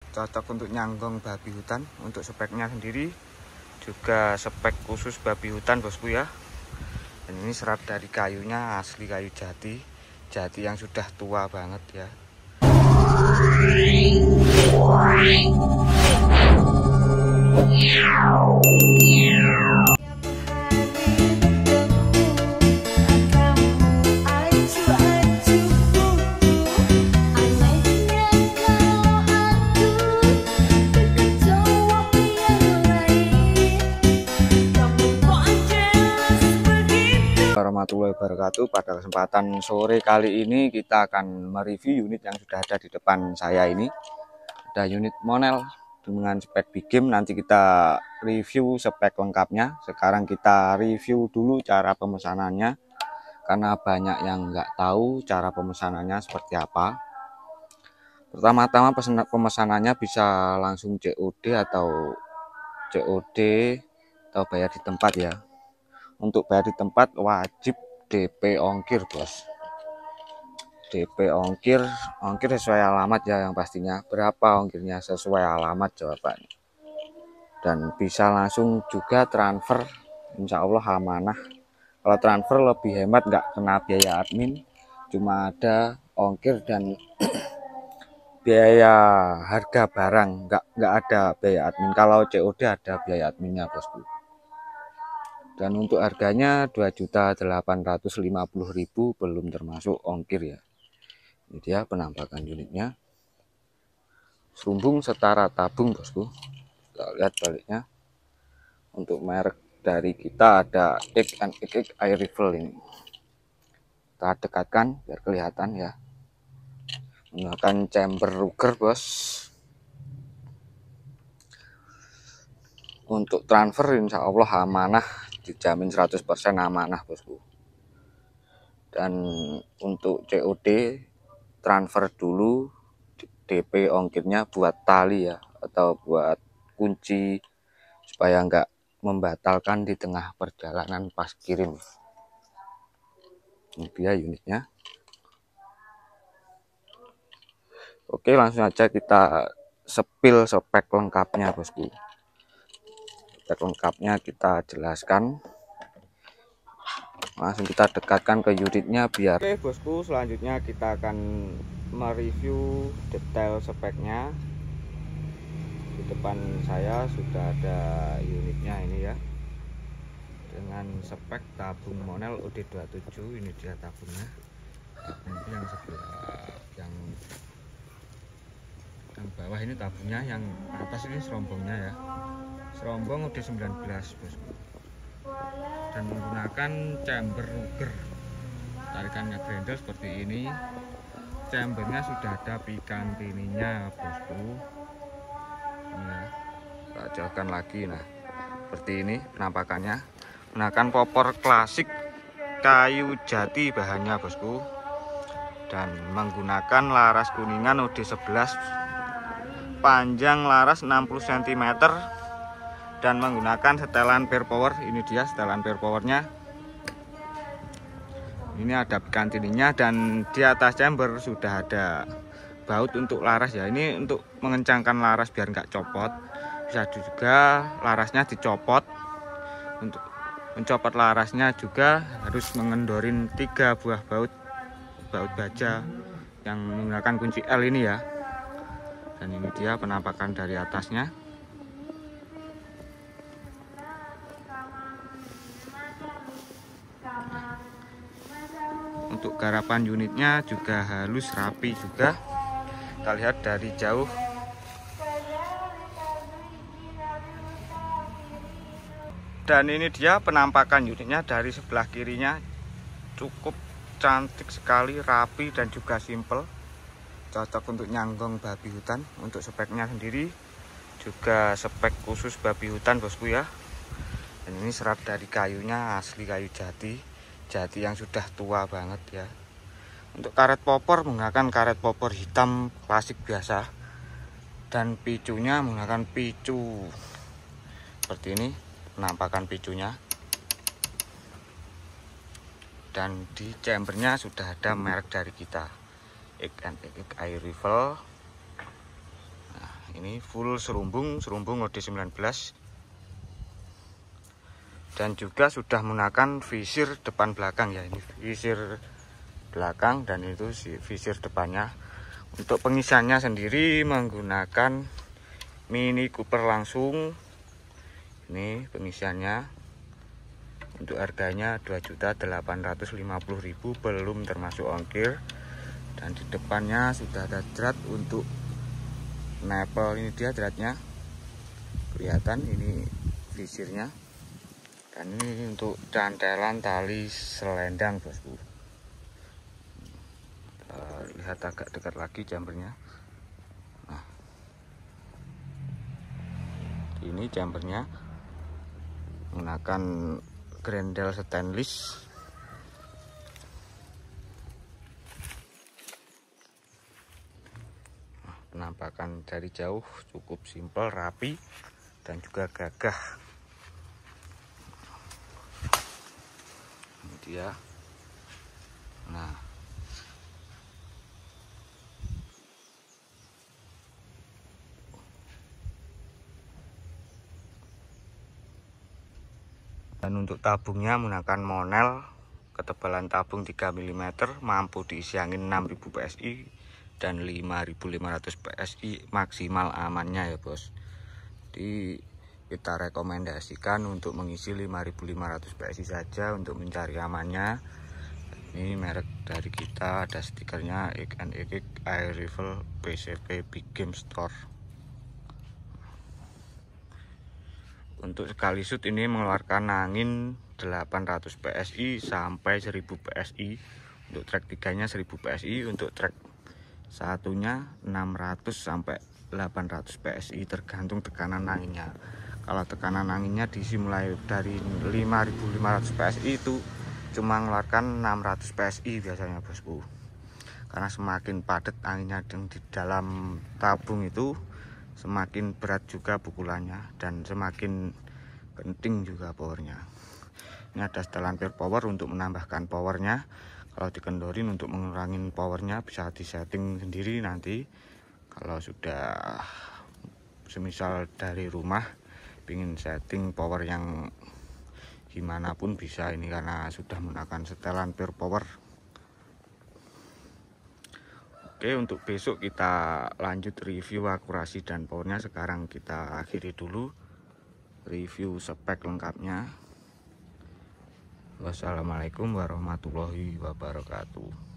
cocok untuk nyanggong babi hutan. Untuk speknya sendiri juga spek khusus babi hutan bosku ya. Dan ini serat dari kayunya asli kayu jati yang sudah tua banget ya. Warahmatullahi wabarakatuh. Pada kesempatan sore kali ini kita akan mereview unit yang sudah ada di depan saya ini. Ada unit Monel dengan spek big game, nanti kita review spek lengkapnya. Sekarang kita review dulu cara pemesanannya, karena banyak yang nggak tahu cara pemesanannya seperti apa. Pertama-tama pemesanannya bisa langsung COD atau bayar di tempat ya. Untuk bayar di tempat wajib DP ongkir bos. DP ongkir sesuai alamat ya, yang pastinya berapa ongkirnya sesuai alamat jawabannya. Dan bisa langsung juga transfer, insya Allah amanah. Kalau transfer lebih hemat, nggak kena biaya admin, cuma ada ongkir dan biaya harga barang, nggak ada biaya admin. Kalau COD ada biaya adminnya bosku. Dan untuk harganya 2.850.000 belum termasuk ongkir ya. Ini dia penampakan unitnya. Serumbung setara tabung bosku. Kita lihat baliknya. Untuk merek dari kita ada X&X Air Rifle ini. Kita dekatkan biar kelihatan ya. Menggunakan chamber Ruger bos. Untuk transfer insya Allah amanah, dijamin 100% amanah bosku. Dan untuk COD transfer dulu, DP ongkirnya buat tali ya, atau buat kunci supaya nggak membatalkan di tengah perjalanan pas kirim. Ini dia unitnya. Oke, langsung aja kita spill spek lengkapnya bosku. Spek lengkapnya kita jelaskan. Langsung kita dekatkan ke unitnya biar. Oke bosku, selanjutnya kita akan mereview detail speknya. Di depan saya sudah ada unitnya ini ya, dengan spek tabung Monel OD27. Ini dia tabungnya. Nanti yang sebelah yang bawah ini tabungnya, yang atas ini serombongnya ya, serombong OD19 bosku. Dan menggunakan chamber Ruger, tarikannya grendel seperti ini. Chambernya sudah ada pikantininya bosku. Nah, kita jauhkan lagi. Nah, seperti ini penampakannya. Menggunakan popor klasik kayu jati bahannya bosku, dan menggunakan laras kuningan OD11, panjang laras 60 cm, dan menggunakan setelan per power. Ini dia setelan per powernya. Ini ada pikantininya, dan di atas chamber sudah ada baut untuk laras ya. Ini untuk mengencangkan laras biar nggak copot. Bisa juga larasnya dicopot. Untuk mencopot larasnya juga harus mengendorin 3 buah baut baja yang menggunakan kunci L ini ya. Dan ini dia penampakan dari atasnya. Untuk garapan unitnya juga halus rapi juga. Kita lihat dari jauh. Dan ini dia penampakan unitnya dari sebelah kirinya. Cukup cantik sekali, rapi dan juga simple. Cocok untuk nyanggong babi hutan. Untuk speknya sendiri juga spek khusus babi hutan bosku ya. Dan ini serat dari kayunya asli kayu jati yang sudah tua banget ya. Untuk karet popor menggunakan karet popor hitam klasik biasa, dan picunya menggunakan picu seperti ini penampakan picunya. Dan di chambernya sudah ada merek dari kita, X&X Air Rifle. Nah, ini full serumbung mode 19, dan juga sudah menggunakan visir depan belakang ya. Ini visir belakang dan itu visir depannya. Untuk pengisiannya sendiri menggunakan Mini Cooper langsung. Ini pengisiannya. Untuk harganya 2.850.000 belum termasuk ongkir. Dan di depannya sudah ada drat untuk nepel. Ini dia dratnya, kelihatan ini visirnya. Dan ini untuk cantelan tali selendang bosku. Lihat agak dekat lagi jumpernya. Nah, ini jumpernya menggunakan grendel stainless. Penampakan dari jauh cukup simpel, rapi, dan juga gagah. Ini dia. Nah, dan untuk tabungnya menggunakan Monel, ketebalan tabung 3 mm, mampu diisi angin 6000 PSI dan 5500 PSI maksimal amannya ya bos. Jadi kita rekomendasikan untuk mengisi 5500 PSI saja untuk mencari amannya. Ini merek dari kita, ada stikernya Ekik Air Rifle PCV Big Game Store. Untuk sekali shoot ini mengeluarkan angin 800 PSI sampai 1000 PSI. Untuk track 3-nya 1000 PSI, untuk track satunya 600 sampai 800 PSI tergantung tekanan anginnya. Kalau tekanan anginnya diisi mulai dari 5500 PSI itu cuma mengeluarkan 600 PSI biasanya bosku. Karena semakin padat anginnya di dalam tabung itu, semakin berat juga pukulannya dan semakin penting juga powernya. Ini ada setelan pure power untuk menambahkan powernya. Kalau dikendorin untuk mengurangi powernya bisa disetting sendiri nanti. Kalau sudah semisal dari rumah ingin setting power yang gimana pun bisa ini, karena sudah menggunakan setelan pure power. Oke, untuk besok kita lanjut review akurasi dan powernya. Sekarang kita akhiri dulu review spek lengkapnya. Wassalamualaikum warahmatullahi wabarakatuh.